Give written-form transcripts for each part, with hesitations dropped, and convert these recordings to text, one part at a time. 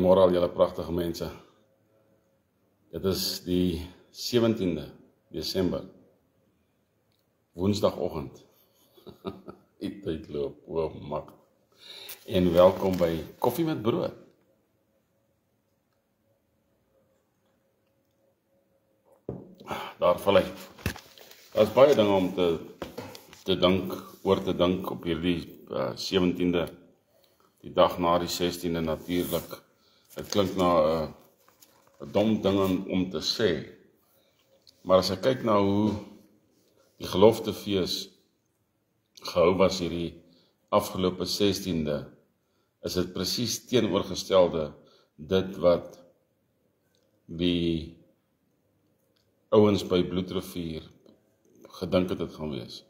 Goeiemôre al julle pragtige mense. Dit is die 17de Desember, Woensdagoggend. Die tyd loop, o mag. En welkom by Koffie met Brood. Daar val hy. Daar is baie dinge om oor te dink op hierdie 17de, die dag na die 16de natuurlik. Het klink na 'n dom ding om te sê, maar as ek kyk na hoe die geloftefees gehou was hierdie afgelope 16de, is dit presies teenoorgestelde dit wat die ouens by Bloedrivier gedink het gaan wees.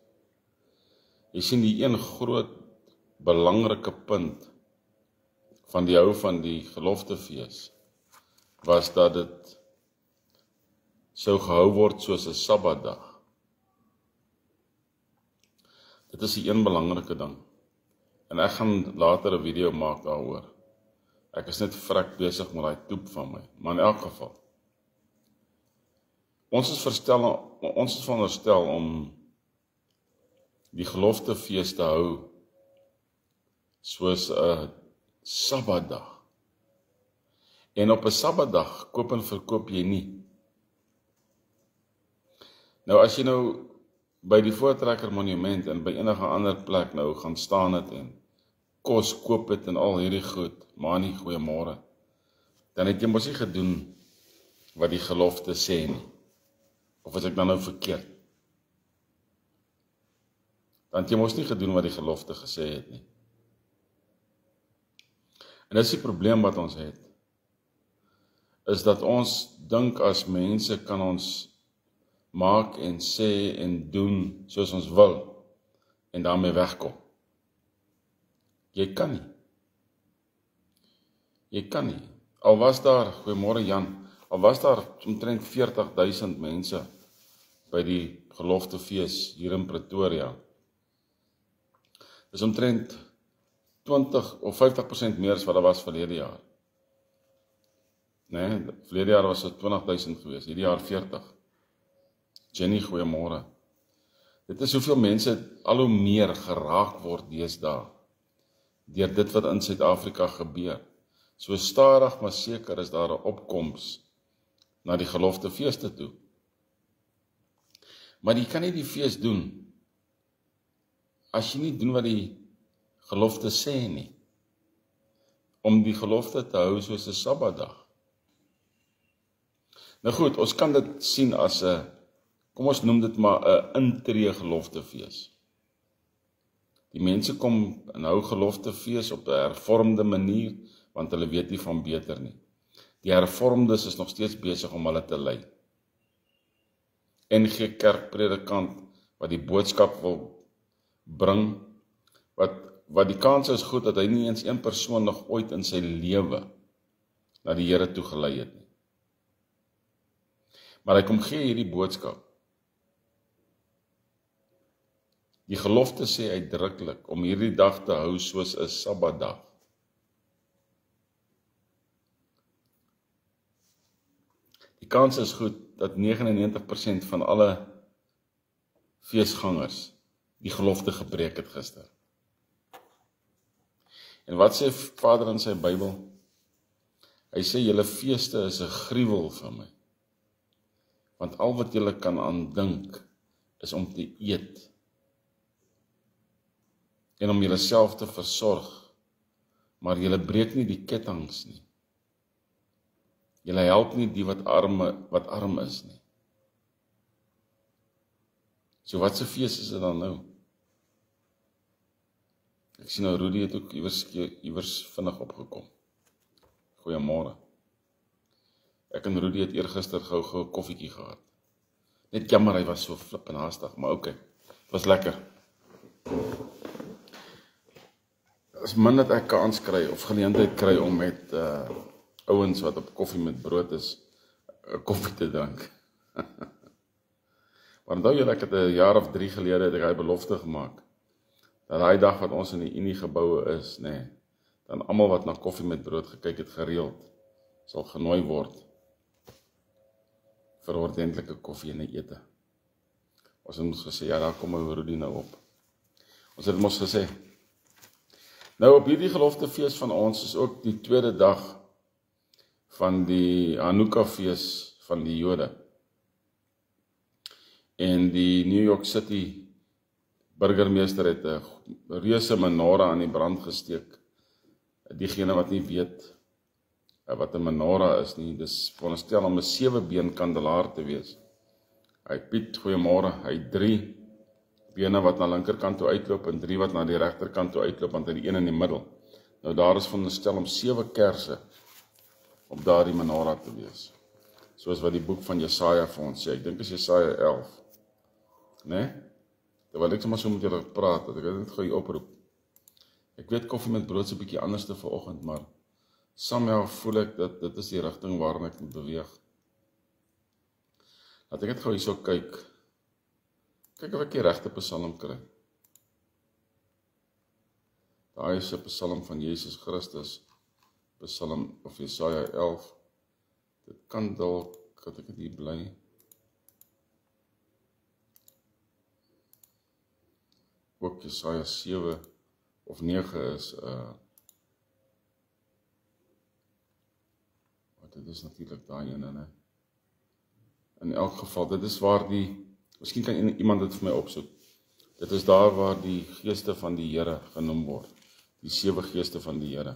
Jy sien die een groot belangrike punt van die hou van die geloftefees was dat dit sou gehou word soos 'n Sabbatdag. Dit is die een belangrike ding. En ek gaan later 'n video maak daaroor. Ek is net vrek besig met daai toep van my, maar in elk geval. Ons is veronderstel om die geloftefees te hou soos 'n Sabbatdag. En op 'n Sabbatdag koop en verkoop jy nie. Nou as jy nou by die Voortrekker Monument en by enige ander plek nou gaan staan het en kos koop het en al hierdie goed, maar nie goeiemôre, dan het jy mos nie gedoen wat die gelofte sê nie. Of as ek dan nou verkeerd? Dan het jy mos nie gedoen wat die gelofte gesê het nie. En dis die probleem wat ons het, is dat ons dink as mense kan ons maak en sê en doen soos ons wil en daarmee wegkom. Jy kan nie. Jy kan nie. Al was daar, goeiemôre Jan, al was daar omtrent 40.000 mense by die geloftefees hier in Pretoria. Dis omtrent 20 of 50% meer as wat daar was verlede jaar. Nee, verlede jaar was dit 20.000 gewees, hierdie jaar 40. Jenny, goeiemôre. Dit is hoeveel mense al hoe meer geraak word deesdae deur dit wat in Suid-Afrika gebeur. So stadig maar seker is daar 'n opkoms na die geloftefeeste toe. Maar jy kan nie die fees doen as jy nie doen wat die gelofte sê nie. Om die gelofte te hou soos 'n Sabbatdag. Nou goed, ons kan dit sien as 'n, kom ons noem dit maar 'n intree geloftefees. Die mense kom en hou geloftefees op 'n hervormde manier, want hulle weet nie van beter nie. Die hervormdes is nog steeds besig om hulle te lei. NG Kerkpredikant wat die boodskap wil bring, wat die kans is goed dat hy nie eens een persoon nog ooit in sy lewe na die Here toe gelei het nie. Maar hy kom gee hierdie boodskap. Die gelofte sê uitdruklik om hierdie dag te hou soos 'n Sabbatdag. Die kans is goed dat 99% van alle feesgangers die gelofte gebreek het gister. En wat sê Vader in sy Bybel? Hy sê julle feeste is 'n gruwel vir my. Want al wat julle kan aandink is om te eet en om julleself te versorg, maar julle breek nie die kettinge nie. Julle help nie die wat arm is nie. So wat se fees is dit dan nou? Ek sien nou Rudy het ook iewers vinnig opgekom. Goeiemôre. Ek en Rudy het eergister gou 'n koffietjie gehad. Net jammer, hy was so flip en haastig, maar okay. Het was lekker. As min dat ek kans kry of geleentheid kry om met ouens wat op koffie met brood is, koffie te drink. Maar onthou julle, ek het 'n jaar of 3 gelede het ek hy belofte gemaak, dat daai dag wat ons in die Unie geboue is, dan almal wat na koffie met brood gekyk het gereeld, sal genooi word vir ordentlike koffie en 'n ete. Ons het ons gesê, ja, daar kom ou Rudy nou op. Ons het ons gesê. Nou op hierdie geloftefees van ons is ook die tweede dag van die Hanukkah fees van die Jode. En die New York City burgemeester het 'n reuse menorah aan die brand gesteek. Diegene wat nie weet wat 'n menorah is nie, dis veronderstel om 'n 7-been kandelaar te wees. Hy Piet, goeiemôre, hy het 3 bene wat na linkerkant toe uitloop en 3 wat na die regterkant toe uitloop, want hy die een in die middel. Nou daar is veronderstel om 7 kersse op daardie menorah te wees. Soos wat die boek van Jesaja vir ons sê. Ek dink is Jesaja 11. Né? Terwyl ek sommer so met julle praat, dat ek dit gou hier oproep. Ek weet koffie met brood is 'n bietjie anders te vanoggend, maar somehow voel ek dat dit is die rigting waarin ek moet beweeg. Laat ek net gou hierso kyk. Kyk of ek die regte psalm kry. Daai is 'n psalm van Jesus Christus, psalm of Jesaja 11. Dit kan dalk, dat ek dit hier bly. Ook Jesaja 7 of 9 is, dit is natuurlik daai ene, né? In elk geval, dit is waar miskien kan iemand dit vir my opsoek. Dit is daar waar die geeste van die Here genoem word. Die 7 geeste van die Here.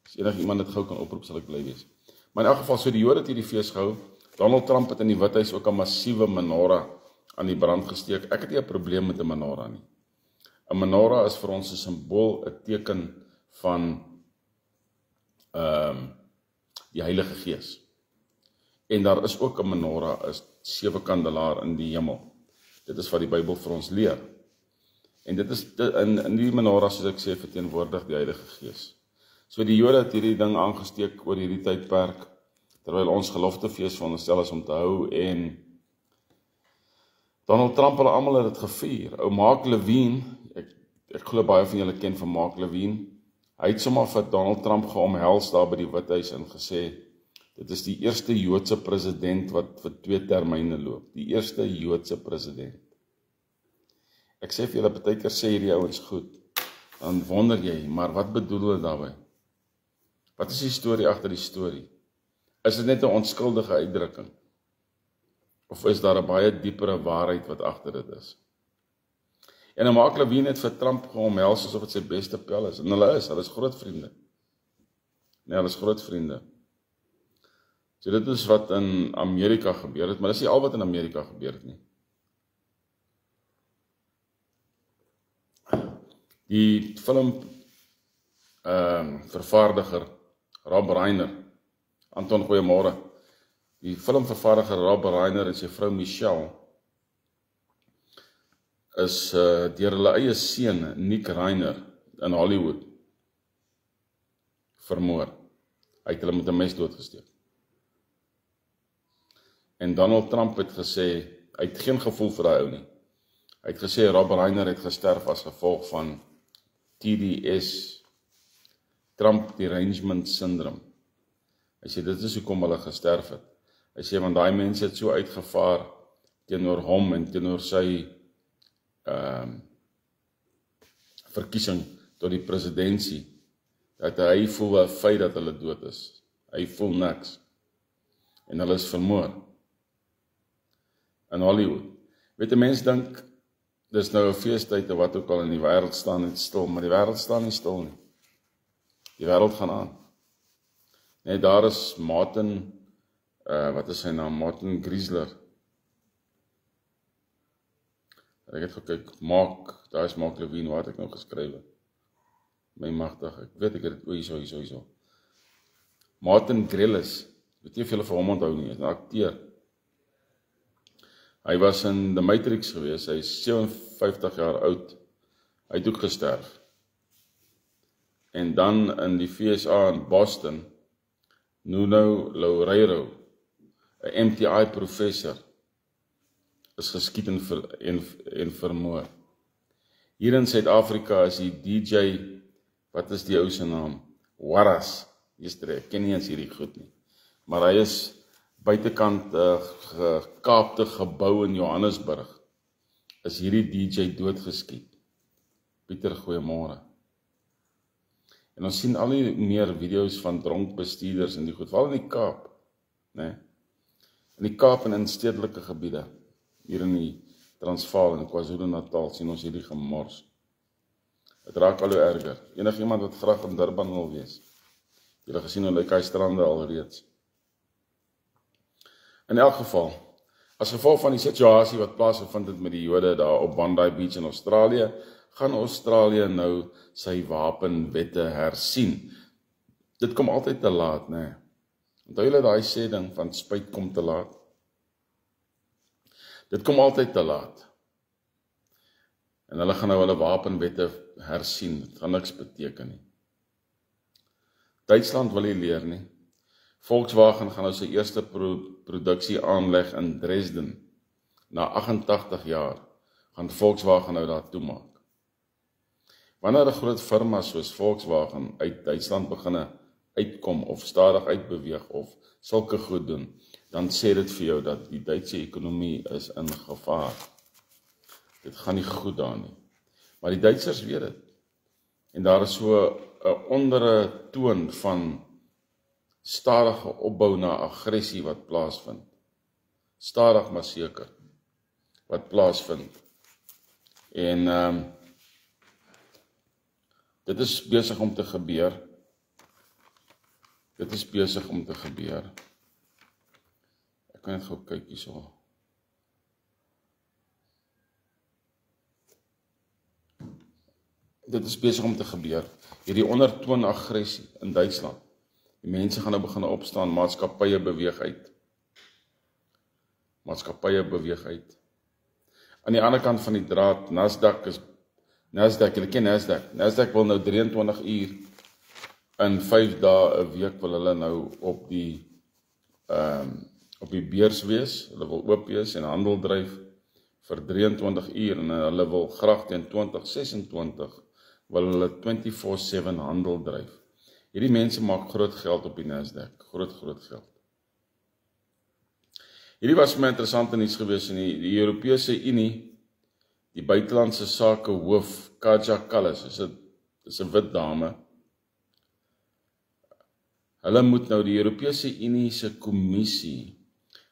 As enige iemand dit gou kan oproep, sal ek bly wees. Maar in elk geval, so die Jode het hierdie fees gehou. Donald Trump het in die Withuis ook 'n massiewe menorah aan die brand gesteek. Ek het nie 'n probleem met 'n menorah nie. 'n menorah is vir ons 'n simbool, 'n teken van die Heilige Gees. En daar is ook 'n menorah, 'n 7 kandelaar in die hemel. Dit is wat die Bybel vir ons leer. En dit is in die menorah, soos ek sê, verteenwoordig die Heilige Gees. So die Jode het hierdie ding aangesteek oor hierdie tydperk, terwyl ons geloftefees veronderstel is om te hou, en Donald Trump, hulle almal het dit gevier. Ou Mark Levine, ek glo baie van julle ken van Mark Levine, hy het sommer vir Donald Trump geomhels daar by die Withuis en gesê, dit is die eerste Joodse president wat vir 2 termyne loop. Die eerste Joodse president. Ek sê vir julle, partykeer sê hierdie ouens goed, dan wonder jy, maar wat bedoel hulle daarby? Wat is die storie agter die storie? Is dit net 'n onskuldige uitdrukking? Of is daar 'n baie diepere waarheid wat agter dit is? En Mark Levine het vir Trump geomhels asof dit sy beste pel is. En hulle is groot vriende. Nee, hulle is groot vriende. So dit is wat in Amerika gebeur het, maar dis nie al wat in Amerika gebeur het nie. Die film vervaardiger Rob Reiner, Anton, goeiemôre. Die filmvervaardiger Rob Reiner en sy vrou Michelle is deur hulle eie seun Nick Reiner in Hollywood vermoor. Hy het hulle met 'n mes doodgesteek. En Donald Trump het gesê, hy het geen gevoel vir daai ou nie. Hy het gesê Rob Reiner het gesterf as gevolg van TDS, Trump Derangement Syndrome. Hy sê dit is hoekom hulle gesterf het. Hy sê want daai mense het so uitgevaar teenoor hom en teenoor sy verkiesing tot die presidentsie, dat hy voel 'n feit dat hulle dood is. Hy voel niks. En hulle is vermoor. In Hollywood. Weet 'n mens dink, dis nou 'n feestyd of wat ook al in die wêreld staan net stil, maar die wêreld staan nie stil nie. Die wêreld gaan aan. Net daar is Martin, wat is sy naam? Martin Griesler. Ek het gekyk, daar is Mark Levine, waar het ek nou geskrywe? My magtig, ek weet ek het dit, hierso. Martin Grillis, weet nie of julle vir hom onthou nie, is 'n akteur. Hy was in The Matrix gewees, hy is 57 jaar oud, hy het ook gesterf. En dan in die VSA in Boston, Nuno Loureiro, 'n MTI professor, is geskiet en vermoor. Hier in Suid-Afrika is die DJ, wat is die ou se naam? Waras, ek ken nie eens hierdie goed nie. Maar hy is buitekant gekaapte gebou in Johannesburg, is hierdie DJ doodgeskiet. Pieter, goeiemôre. En ons sien al die meer video's van dronk bestuurders in die goed, veral in die Kaap, né? In die Kaap en in stedelike gebiede, hier in die Transvaal en KwaZulu-Natal sien ons hierdie gemors. Het raak al hoe erger. Enige iemand wat graag in Durban wil wees. Julle gesien hoe lyk hy strande alreeds. In elk geval, as gevolg van die situasie wat plaasgevind het met die Jode daar op Bondi Beach in Australië, gaan Australië nou sy wapenwette hersien. Dit kom altyd te laat, né? Onthou julle daai sê ding van spyt kom te laat? Dit kom altyd te laat. En hulle gaan nou hulle wapenwette hersien. Dit gaan niks beteken nie. Duitsland wil nie leer nie. Volkswagen gaan nou sy eerste produksie aanleg in Dresden. Na 88 jaar gaan Volkswagen nou daar toemaak. Wanneer 'n groot firma soos Volkswagen uit Duitsland beginne uitkom of stadig uitbeweeg of sulke goed doen, dan sê dit vir jou dat die Duitse ekonomie is in gevaar. Dit gaan nie goed daar nie. Maar die Duitsers weet dit. En daar is so 'n ondertoon van stadige opbou na aggressie wat plaasvind. Stadig maar seker wat plaasvind. En dit is besig om te gebeur. Dit is besig om te gebeur. Ek kan net gou kyk hierso. Dit is besig om te gebeur. Hierdie ondertoon aggressie in Duitsland. Die mense gaan nou begin opstaan, maatskappye beweeg uit. Maatskappye beweeg uit. Aan die ander kant van die draad, Nasdaq, julle ken Nasdaq. Nasdaq wil nou 23 uur in 5 dae 'n week wil hulle nou op die beurs wees. Hulle wil oop wees en handel dryf vir 23 uur en hulle wil graag teen 2026 wil hulle 24/7 handel dryf. Hierdie mense maak groot geld op die Nasdaq, groot geld. Hierdie was my interessante nuus gewees in die Europese Unie, die buitelandse sake hoof, Kaja Kallas, is 'n wit dame. Hulle moet nou, die Europese Unie se kommissie,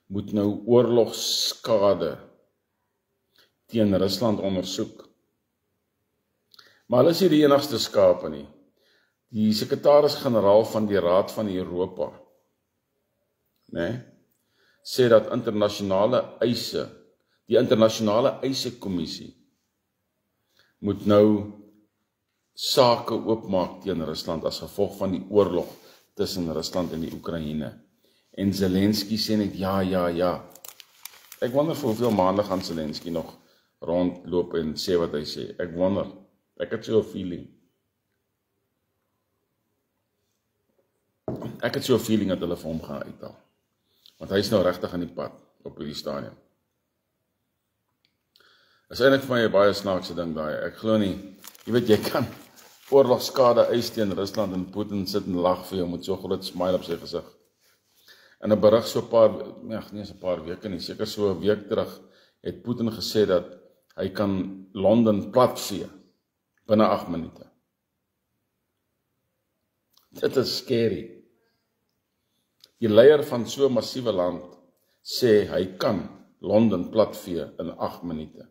moet nou oorlogsskade teen Rusland ondersoek. Maar hulle is nie die enigste skape nie. Die sekretaris-generaal van die Raad van Europa, né, sê dat die internasionale eise-kommissie moet nou sake oopmaak teen Rusland as gevolg van die oorlog tussen Rusland en die Oekraïne. En Zelensky sê net ja. Ek wonder vir hoeveel maande gaan Zelensky nog rondloop en sê wat hy sê. Ek wonder. Ek het so 'n feeling. Dat hulle vir hom gaan uithaal. Want hy is nou regtig aan die pad op hierdie stadium. Is eintlik vir my 'n baie snaakse ding daai. Ek glo nie. Jy weet, jy kan oorlogskade eis teen Rusland en Putin sit en lag vir jou met so 'n groot smile op sy gesig. In 'n berig so 'n paar weke nie, seker so 'n week terug, het Putin gesê dat hy kan Londen platvee binne 8 minute. Dit is scary. Die leier van so 'n massiewe land sê hy kan Londen platvee in 8 minute.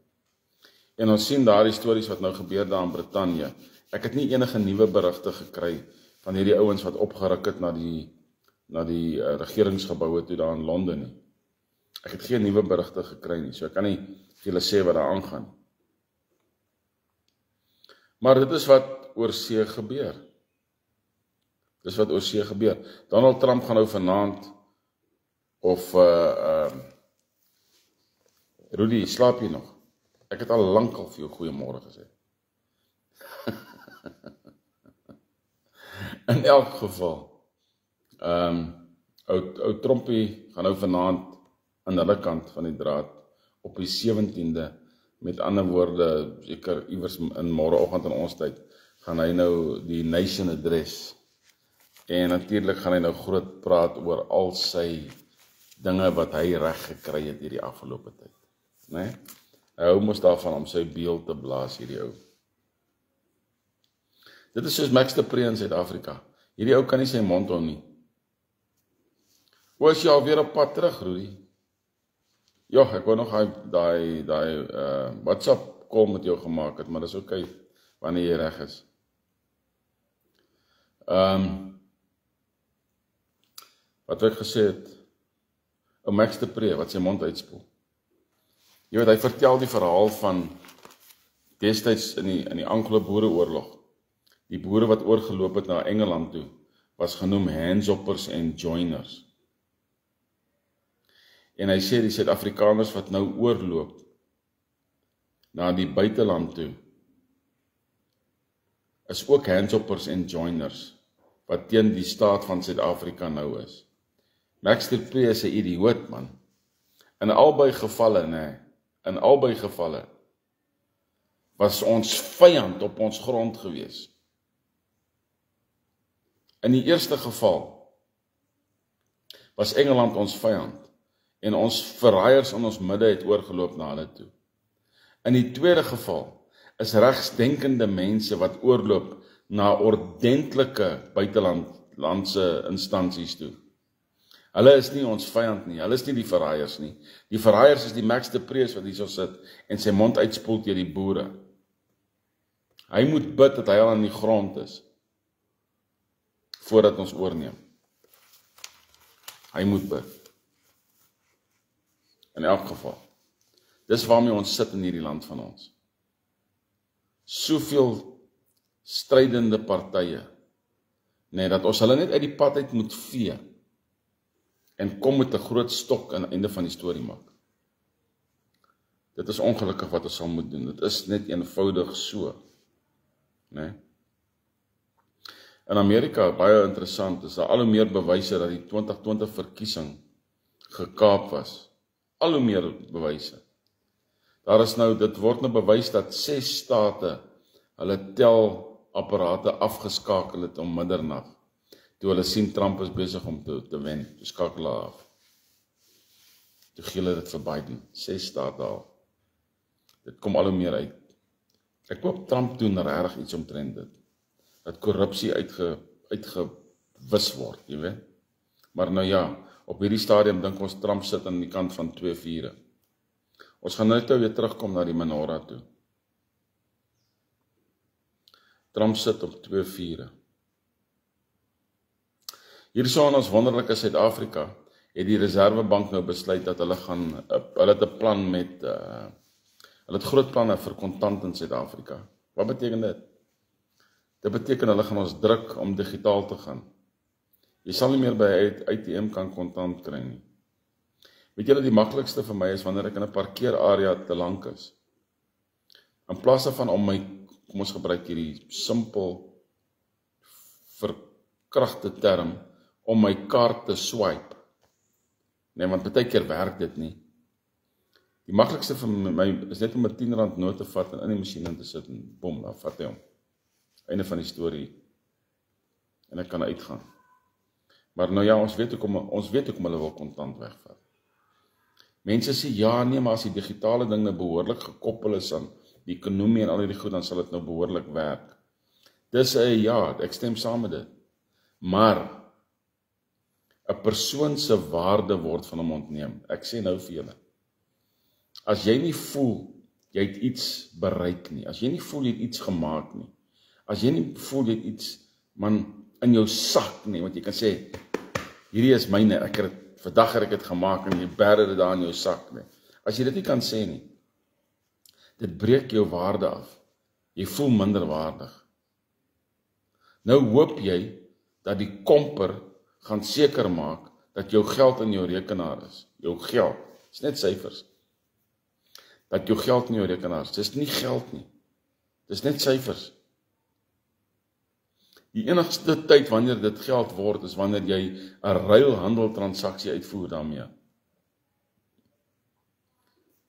En ons sien daardie stories wat nou gebeur daar in Brittanje. Ek het nie enige nuwe berigte gekry van hierdie ouens wat opgeruk het na die regeringsgeboue toe daar in Londen nie. Ek het geen nuwe berigte gekry nie, so ek kan nie vir julle sê wat daar aangaan. Maar dit is wat oor see gebeur. Donald Trump gaan nou vanaand of Rudy, slaap jy nog? Ek het al lankal vir jou goeiemôre gesê. In elk geval, ou Trumpie gaan nou vanaand aan hulle kant van die draad op die 17de, met ander woorde, seker iewers in môreoggend in ons tyd, gaan hy nou die Nation Address En natuurlik gaan hy nou groot praat oor al sy dinge wat hy reg gekry het hierdie afgelope tyd. Né? Hy hou mos daarvan om sy beeld te blaas, hierdie ou. Dit is soos Max de Pre in Suid-Afrika. Hierdie ou kan nie sy mond hou nie. Hoe is jy alweer op pad terug, Rudy? Ja, ek wou nog daai WhatsApp call met jou gemaak het, maar dis okay, wanneer jy reg is. Wat ek gesê het, Max de Pre, wat sy mond uitspoel. Jy weet, hy vertel die verhaal van destyds in die Anglo-Boereoorlog. Die boere wat oorgeloop het na Engeland toe, was genoem handsoppers en joiners. En hy sê die Suid-Afrikaners wat nou oorloop na die buiteland toe, is ook handsoppers en joiners, wat teen die staat van Suid-Afrika nou is. Max de Pre is 'n idioot, man. In albei gevalle, was ons vyand op ons grond gewees. In die eerste geval was Engeland ons vyand en ons verraaiers in ons midde het oorgeloop na hulle toe. In die tweede geval is regsdenkende mense wat oorloop na ordentlike buitelandse instansies toe. Hulle is nie ons vyand nie, hulle is nie die verraaiers nie. Die verraaiers is die Max de Pre wat hier so sit en sy mond uitspoel teen die boere. Hy moet bid dat hy al aan die grond is voordat ons oorneem. Hy moet bid. In elk geval. Dis waarmee ons sit in hierdie land van ons. Soveel strydende partye, dat ons hulle net uit die pad uit moet vee en kom met 'n groot stok aan die einde van die storie maak. Dit is ongelukkig wat ons sal moet doen. Dit is net eenvoudig so. In Amerika, baie interessant, is daar al hoe meer bewyse dat die 2020 verkiesing gekaap was. Al hoe meer bewyse. Dit word nou bewys dat 6 state hulle telapparate afgeskakel het om middernag, toe hulle sien Trump is besig om te wen, toe skakel hulle af. Toe gee hulle dit vir Biden, 6 state al. Dit kom al hoe meer uit. Ek hoop Trump doen regtig iets omtrent dit. Dat korrupsie uitgewis word, jy weet. Maar nou ja, op hierdie stadium dink ons Trump sit aan die kant van 2-4. Ons gaan net weer terugkom na die menorah toe. Trump sit op 2-4. Hierso in ons wonderlike Suid-Afrika het die Reservebank nou besluit dat hulle het 'n plan met hulle het groot planne vir kontant in Suid-Afrika. Wat beteken dit? Dit beteken hulle gaan ons druk om digitaal te gaan. Jy sal nie meer by 'n ATM kan kontant kry nie. Weet julle, die maklikste vir my is wanneer ek in 'n parkeerarea te lank is. In plaas van om kom ons gebruik hierdie simpel verkragte term, om my kaart te swipe. Want baie keer werk dit nie. Die maklikste vir my is net om 'n R10 noot te vat en in die masjien in te sit en bom, dan vat hy hom. Einde van die storie. En ek kan uitgaan. Maar nou ja, ons weet hoekom hulle wil kontant wegvat. Mense sê ja, nee, maar as die digitale ding nou behoorlik gekoppel is aan die ekonomie en al die goed, dan sal dit nou behoorlik werk. Dis ja, ek stem saam met dit. Maar 'n persoon se waarde word van hom ontneem. Ek sê nou vir julle. As jy nie voel jy het iets bereik nie, as jy nie voel jy het iets gemaak nie, as jy nie voel jy het iets in jou sak nie, want jy kan sê hierdie is myne, vandag het ek dit gemaak en jy bære dit daar in jou sak nie. As jy dit nie kan sê nie, dit breek jou waarde af. Jy voel minder waardig. Nou hoop jy dat die komper gaan seker maak dat jou geld in jou rekenaar is. Jou geld, is net syfers. Dat jou geld in jou rekenaar is. Dis nie geld nie. Dis net syfers. Die enigste tyd wanneer dit geld word, is wanneer jy 'n ruilhandeltransaksie uitvoer daarmee.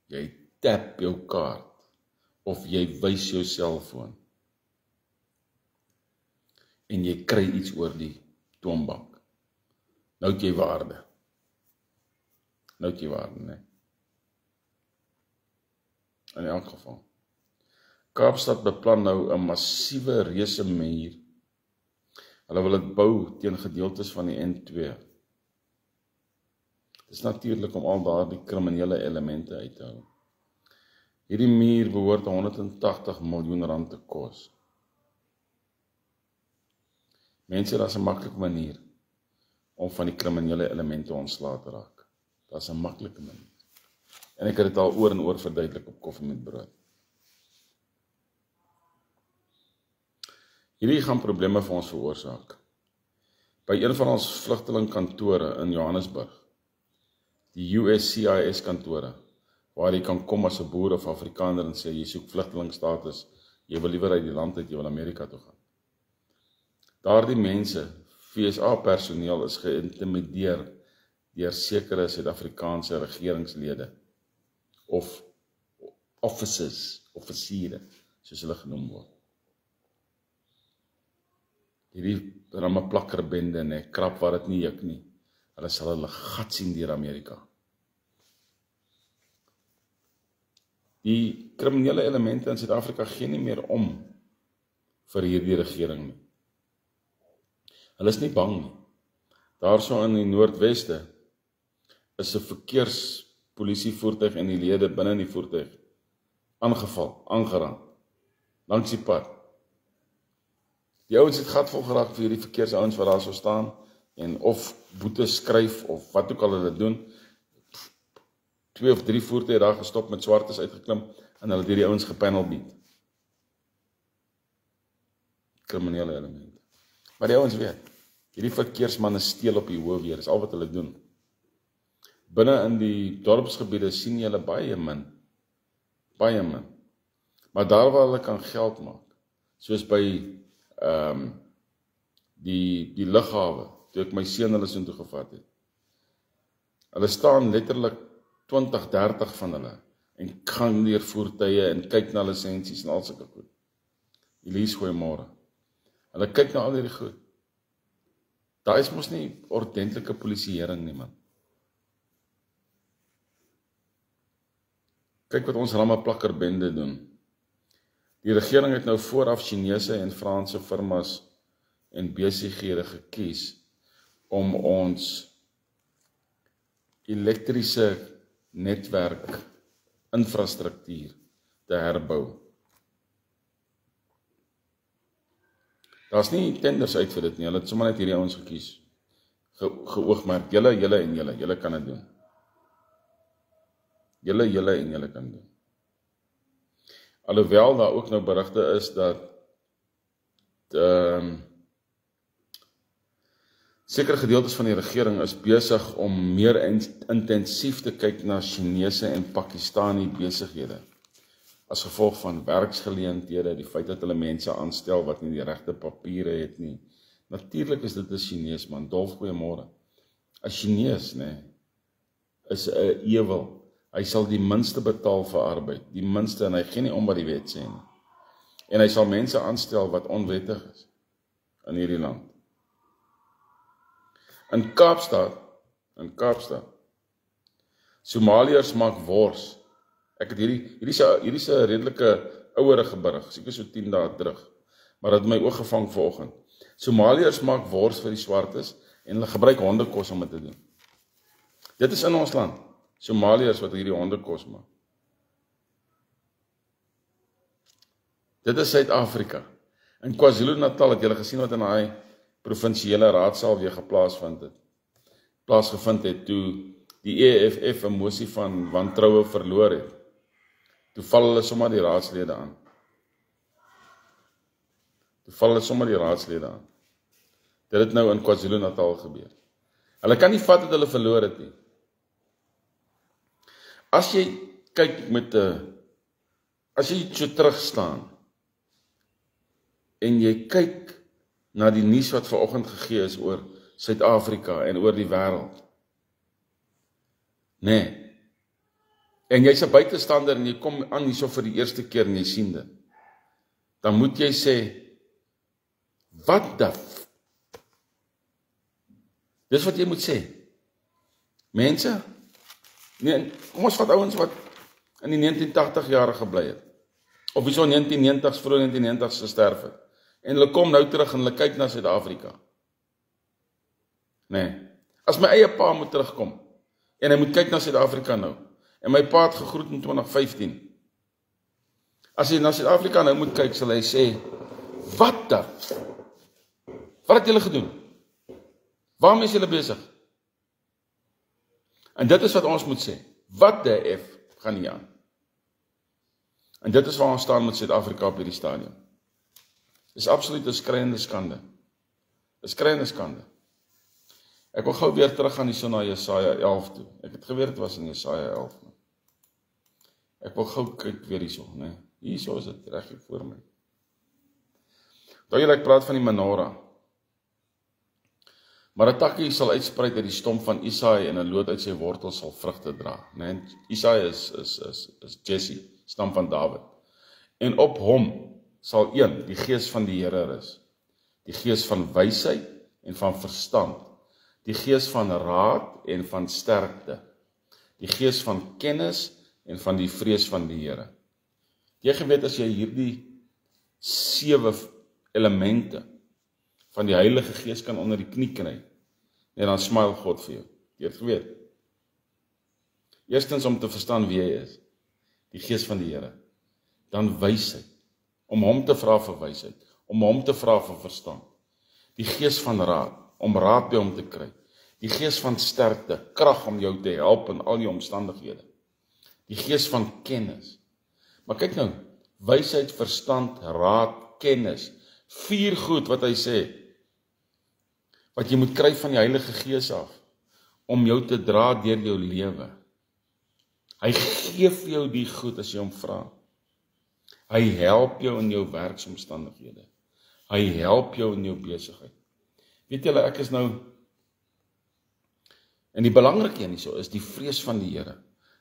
Jy tap jou kaart, of jy wys jou selfoon, en jy kry iets oor die toonbank. Nou het jy waarde. Nee. In elk geval. Kaapstad beplan nou 'n massiewe reuse muur. Hulle wil dit bou teen gedeeltes van die N2. Dit is natuurlik om al daardie kriminele elemente uit te hou. Hierdie muur behoort 180 miljoen rand te kos. Mense, daar's 'n maklike manier om van die kriminele elemente ontslae te raak. Daar's 'n maklike manier. En ek het dit al oor en oor verduidelik op Koffie met Brood. Hierdie gaan probleme vir ons veroorsaak. By een van ons vlugtelingkantore in Johannesburg, die USCIS kantore, waar jy kan kom as 'n boer of Afrikaner en sê jy soek vlugtelingstatus, jy wil liewer uit die land uit, jy wil Amerika toe gaan. Daardie mense, FSA personeel, is geïntimideer deur sekere Suid-Afrikaanse regeringslede of offisiere, soos hulle genoem word. Hierdie rammeplakkerbende, nee, krap waar dit nie juk nie. Hulle sal hulle gat sien deur Amerika. Die kriminele elemente in Suid-Afrika gee nie meer om vir hierdie regering nie. Hulle is nie bang nie. Daarso in die Noordweste is 'n verkeerspolisievoertuig en die lede binne in die voertuig aangeval, aangeraan, langs die pad. Die ouens het gatvol geraak vir hierdie verkeersouens wat daar so staan, en of boetes skryf, of wat ook al hulle doen. 2 of 3 voertuie daar gestop met swartes uitgeklim, en hulle het hierdie ouens gepanel beat. Kriminele elemente. Maar die ouens weet, hierdie verkeersmanne steel op die hoë weer, is al wat hulle doen. Binne in die dorpsgebiede sien jy hulle baie min. Maar daar waar hulle kan geld maak, soos by die lughawe, toe ek my seun hulle soontoe gevat het. Hulle staan letterlik 20, 30 van hulle, en gaan deur voertuie, en kyk na lisensies en al sulke goed. Elise, goeiemôre. Hulle kyk na al hierdie goed. Daar is mos nie ordentlike polisieering nie, man. Kyk wat ons rammeplakkerbende doen. Die regering het nou vooraf Chinese en Franse firmas en besighede gekies om ons elektriese netwerk infrastruktuur te herbou. Daar's nie tenders uit vir dit nie, hulle het sommer net hierdie ouens gekies. Geoogmerk, julle kan dit doen. Julle kan doen. Alhoewel daar ook nou berigte is dat sekere gedeeltes van die regering is besig om meer intensief te kyk na Chinese en Pakistani besighede. As gevolg van werksgeleenthede, die feit dat hulle mense aanstel wat nie die regte papiere het nie. Natuurlik is dit 'n Chinees, man. Dolf, goeiemôre. 'n Chinees, is 'n ewel. Hy sal die minste betaal vir arbeid, die minste, en hy gee nie om wat die wet sê nie. En hy sal mense aanstel wat onwettig is in hierdie land. In Kaapstad, Somaliërs maak wors. Ek het hierdie is 'n redelike ouerige berig, seker so 10 dae terug, maar dit het my oog gevang vanoggend. Somaliërs maak wors vir die swartes, en hulle gebruik hondekos om dit te doen. Dit is in ons land. Somaliërs wat hierdie hondekos maak. Dit is Suid-Afrika. In KwaZulu-Natal het julle gesien wat in daai provinsiale raadsaal weer plaasgevind het toe die EFF 'n mosie van wantroue verloor het. Toe val hulle sommer die raadslede aan. Dit het nou in KwaZulu-Natal gebeur. Hulle kan nie vat dat hulle verloor het nie. As jy kyk as jy so terug staan, en jy kyk na die nuus wat vanoggend gegee is oor Suid-Afrika en oor die wêreld, en jy's 'n buitestander en jy kom aan hierso vir die eerste keer en jy sien dit, dan moet jy sê, wat Dis wat jy moet sê. Mense, nee, kom ons vat ouens wat in die 1980 jare gebly het. Of wie so 1990s, vroeg 1990s gesterf het. En hulle kom nou terug en hulle kyk na Suid-Afrika. Nee, as my eie pa moet terugkom, en hy moet kyk na Suid-Afrika nou, en my pa het gegroet in 2015, as hy na Suid-Afrika nou moet kyk, sal hy sê, wat dan? Wat het julle gedoen? Waarmee is julle besig? En dit is wat ons moet sê, wat die F gaan hier aan? En dit is waar ons staan met Suid-Afrika op hierdie stadium. Dis absoluut 'n skreiende skande. 'n Skreiende skande. Ek wil gou weer terug gaan hierso na Jesaja 11 toe. Ek het geweet dit was in Jesaja 11. Ek wil gou kyk weer hierso, né? Hierso is dit reg hier voor my. Daar ek praat van die menorah. Maar 'n takkie sal uitspruit uit die stomp van Isaai en 'n loot uit sy wortel sal vrugte dra, né? Isaai is Jesse, stam van Dawid. En op hom sal een, die gees van die Here rus. Die gees van wysheid en van verstand. Die gees van raad en van sterkte. Die gees van kennis en van die vrees van die Here. Jy geweet as jy hierdie 7 elemente van die Heilige Gees kan onder die knie kry, en dan smile God vir jou. Jy het geweet. Eerstens om te verstaan wie hy is, die Gees van die Here. Dan wysheid, om hom te vra vir wysheid, om hom te vra vir verstand. Die Gees van raad, om raad by hom te kry. Die Gees van sterkte, krag om jou te help in al die omstandighede. Die Gees van kennis. Maar kyk nou, wysheid, verstand, raad, kennis, 4 goed wat hy sê, wat jy moet kry van die Heilige Gees af, om jou te dra deur jou lewe. Hy gee vir jou die goed as jy hom vra. Hy help jou in jou werksomstandighede. Hy help jou in jou besigheid. Weet julle, ek is nou, en die belangrike een hierso is die vrees van die Here.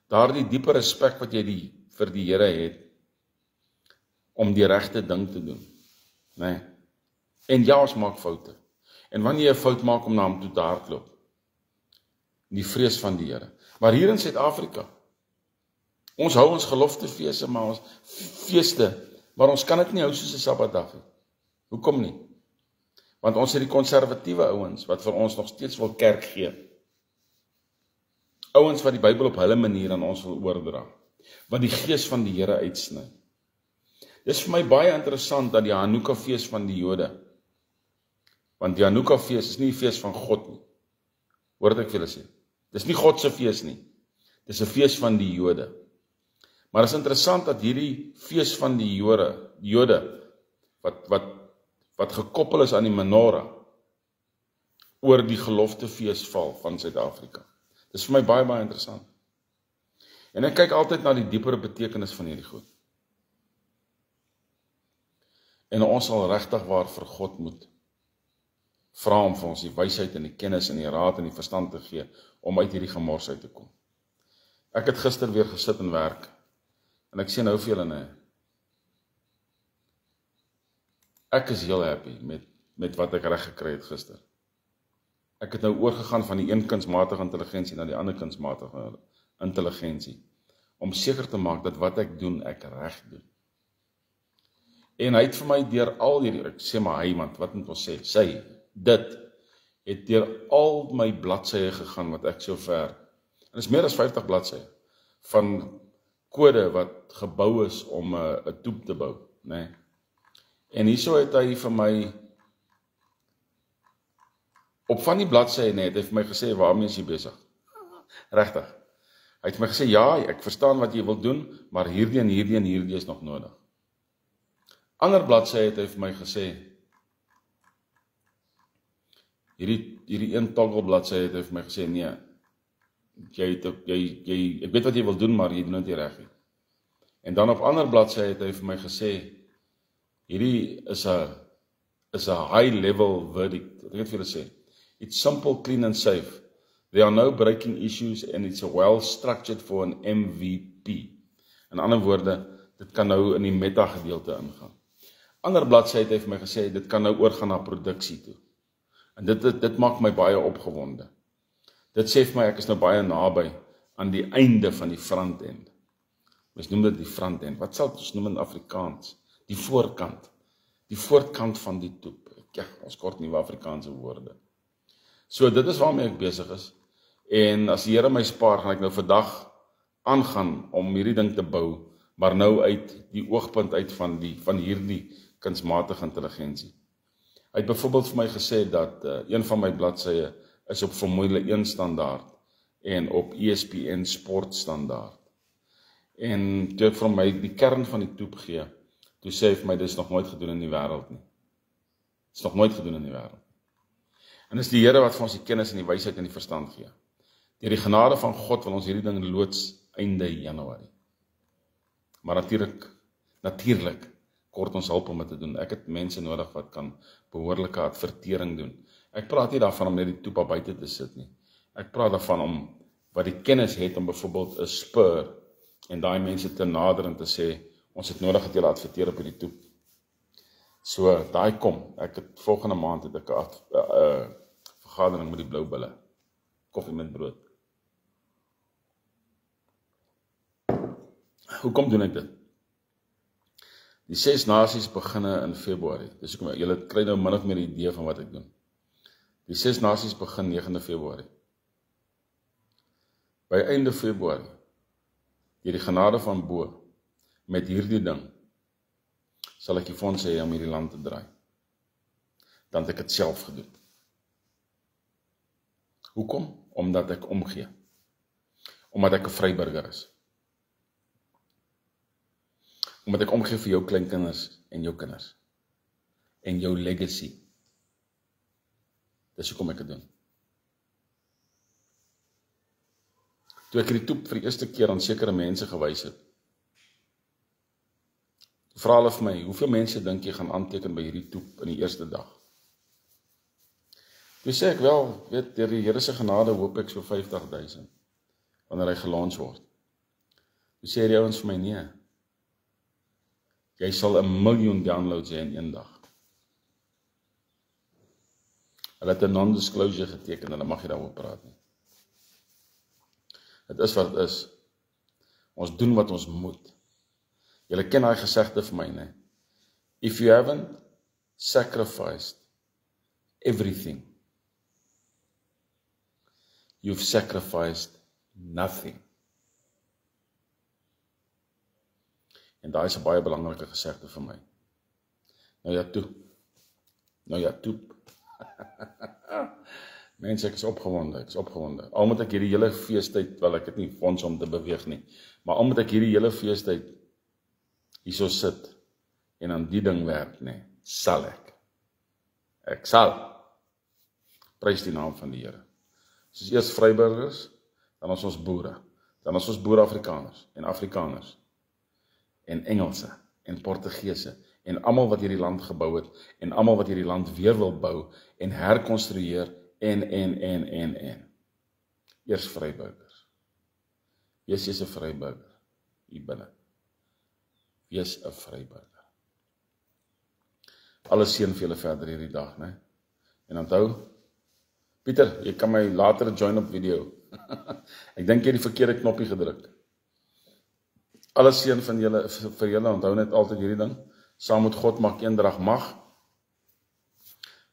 Daardie diepe respek wat jy vir die Here het, om die regte ding te doen. Nee. En ja, ons maak foute. En wanneer jy 'n fout maak om na hom toe te hardloop, die vrees van die Here. Maar hier in Suid-Afrika, ons hou ons geloftefeeste, maar ons kan dit nie hou soos 'n Sabbatdag nie. Hoekom nie? Want ons het die konservatiewe ouens wat vir ons nog steeds wil kerk gee. Ouens wat die Bybel op hulle manier aan ons wil oordra, wat die Gees van die Here uitsny. Dit is vir my baie interessant dat die Hanukkah-fees van die Jode, want die Hanukkah-fees is nie die fees van God nie. Hoor wat ek vir julle sê. Dis nie God se fees nie. Dis 'n fees van die Jode. Maar is interessant dat hierdie fees van die Jode wat gekoppel is aan die menorah, oor die geloftefees val van Suid-Afrika. Dis vir my baie, baie interessant. En ek kyk altyd na die diepere betekenis van hierdie goed. En ons sal regtig waar vir God moet vra om vir ons die wysheid en die kennis en die raad en die verstand te gee, om uit hierdie gemors uit te kom. Ek het gister weer gesit en werk, en ek sê nou vir julle, nee, ek is heel happy met wat ek reg gekry het gister. Ek het nou oorgegaan van die een kunsmatige intelligensie na die ander kunsmatige intelligensie, om seker te maak dat wat ek doen, ek reg doen. En hy het vir my deur al hierdie, ek sê maar hy, want wat moet ons sê, sy, dit, het deur al my bladsye gegaan, wat ek so ver, en is meer as 50 bladsye, van kode wat gebou is om 'n toep te bou, nee. En hierso het hy vir my, op van die bladsye net, het hy vir my gesê, waarmee is jy besig? Regtig. Hy het vir my gesê, ja, ek verstaan wat jy wil doen, maar hierdie en hierdie en hierdie is nog nodig. Ander bladsye het hy vir my gesê, hierdie een toggle bladsy het hy vir my gesê, nee, ek weet wat jy wil doen, maar jy doen dit nie reg nie. En dan op ander bladsy het hy vir my gesê, hierdie is 'n high level verdict, wat ek het vir julle sê, it's simple, clean and safe, there are no breaking issues and it's well structured for an MVP. In ander woorde, dit kan nou in die meta gedeelte ingaan. Ander bladsy het hy vir my gesê, dit kan nou oorgaan na produksie toe. En dit maak my baie opgewonde. Dit sê vir my, ek is nou baie naby aan die einde van die front end. Ons noem dit die front end. Wat sal ons noem in Afrikaans? Die voorkant. Die voorkant van die toep. Ja, ons kort nuwe Afrikaanse woorde. So dit is waarmee ek besig is. En as die Here my spaar, gaan ek nou vandag aangaan om hierdie ding te bou, maar nou uit die oogpunt uit van hierdie kunsmatige intelligensie. Hy het byvoorbeeld vir my gesê dat een van my bladsye is op Formule 1 standaard en op ESPN Sport standaard. En toe ek vir my die kern van die toep gee, toe sê hy vir my, dit is nog nooit gedoen in die wêreld nie. Dit is nog nooit gedoen in die wêreld. En dis die Here wat vir ons die kennis en die wysheid en die verstand gee. Deur die genade van God wil ons hierdie ding loods einde Januarie. Maar natuurlik kort ons hulp om dit te doen. Ek het mense nodig wat kan behoorlike advertering doen. Ek praat nie daarvan om net die toep buite te sit nie. Ek praat daarvan om wat die kennis het om byvoorbeeld 'n spur en daai mense te nader en te sê, ons het nodig dat julle adverteer op hierdie toep. So, daai kom. Ek het volgende maand het ek 'n vergadering met die blou bulle. Koffie met brood. Hoekom doen ek dit? Die 6 nasies beginne in Februarie. Dis hoekom julle kry nou min of meer 'n idee van wat ek doen. Die 6 nasies begin 9de Februarie. By einde Februarie, deur die genade van bo, met hierdie ding, sal ek die fondse hê om hierdie land te draai. Dan het ek dit self gedoen. Hoekom? Omdat ek omgee. Omdat ek 'n vryburger is. Omdat ek omgee vir jou kleinkinders en jou kinders. En jou legacy. Dis hoekom ek dit doen. Toe ek hierdie toep vir die eerste keer aan sekere mense gewys het, vra hulle vir my, hoeveel mense dink jy gaan aanteken by hierdie toep in die eerste dag? Toe sê ek wel, weet, deur die Here se genade hoop ek so 50,000, wanneer hy gelons word. Toe sê die ouens vir my, nee, jy sal 1 miljoen downloads hê in een dag. Hulle het 'n non-disclosure geteken, en dan mag jy daaroor praat nie. Dit is wat het is. Ons doen wat ons moet. Julle ken daai gesegde vir my, né? If you haven't sacrificed everything, you've sacrificed nothing. En daai is 'n baie belangrike gesegde vir my. Nou ja, toe. Mense, ek is opgewonde. Al moet ek hierdie hele feestyd, wel ek het nie fonds om te beweeg nie, maar al moet ek hierdie hele feestyd hierso sit en aan die ding werk, nee, sal ek. Ek sal. Prys die naam van die Here. Ons is eers vryburgers, dan is ons boere. Dan is ons boere-Afrikaners en Afrikaners en Engelse en Portugese en almal wat hierdie land gebou het en almal wat hierdie land weer wil bou en herkonstrueer en. Eers vryburgers. Wees jy 'n vryburger hier binne. Wees 'n vryburger. Alles seën vir julle verder hierdie dag, né? En onthou, Pieter, jy kan my later join op video. Ek dink jy het die verkeerde knoppie gedruk. Alles seën van julle vir julle, onthou net altyd hierdie ding. Saam met God maak eendrag mag.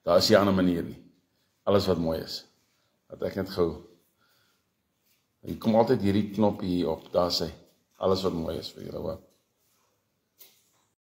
Daar is nie 'n ander manier nie. Alles wat mooi is. Dat ek net gou. Hier kom altyd hierdie knoppie hier op, daar sê. Alles wat mooi is vir julle, hoor.